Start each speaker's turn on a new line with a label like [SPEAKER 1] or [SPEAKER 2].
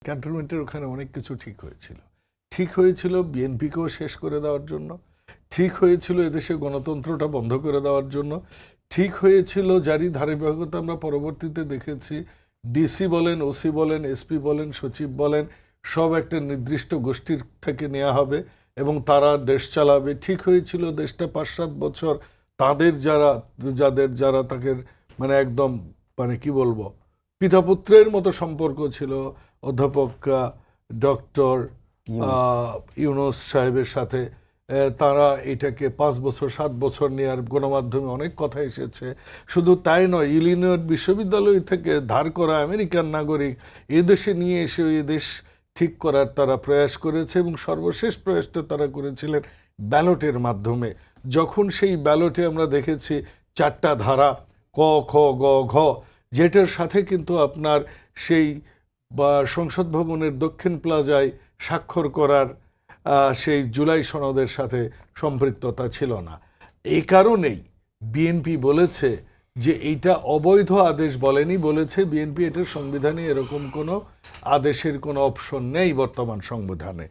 [SPEAKER 1] ক্যান্টনমেন্টের ওখানে অনেক কিছু ঠিক হয়েছিল বিএনপিকেও শেষ করে দেওয়ার জন্য, ঠিক হয়েছিল এদেশে গণতন্ত্রটা বন্ধ করে দেওয়ার জন্য, ঠিক হয়েছিল যারই ধারাবাহিকতা আমরা পরবর্তীতে দেখেছি। ডিসি বলেন, ওসি বলেন, এসপি বলেন, সচিব বলেন, সব একটা নির্দিষ্ট গোষ্ঠীর থেকে নেওয়া হবে এবং তারা দেশ চালাবে। ঠিক হয়েছিল দেশটা 5-7 বছর তাদের যারা তাকে মানে একদম মানে কি বলবো পিতাপুত্রের মতো সম্পর্ক ছিল অধ্যাপক ডক্টর ইউনূস সাহেবের সাথে, তারা এটাকে 5 বছর 7 বছর নিয়ে আর গণমাধ্যমে অনেক কথা এসেছে। শুধু তাই নয়, ইলিনয় বিশ্ববিদ্যালয় থেকে ধার করা আমেরিকান নাগরিক এদেশে নিয়ে এসে এই দেশ ঠিক করার তারা প্রয়াস করেছে এবং সর্বশেষ প্রয়াসটা তারা করেছিলেন ব্যালটের মাধ্যমে। যখন সেই ব্যালটে আমরা দেখেছি 4টা ধারা ক খ গ ঘ, যেটার সাথে কিন্তু আপনার সেই বা সংসদ ভবনের দক্ষিণ প্লাজায় স্বাক্ষর করার সেই জুলাই সনদের সাথে সম্পৃক্ততা ছিল না। এই কারণেই বিএনপি বলেছে যে এইটা অবৈধ আদেশ বলেনি, বলেছে বিএনপি এটার সংবিধানে এরকম কোনো আদেশের কোনো অপশন নেই বর্তমান সংবিধানে।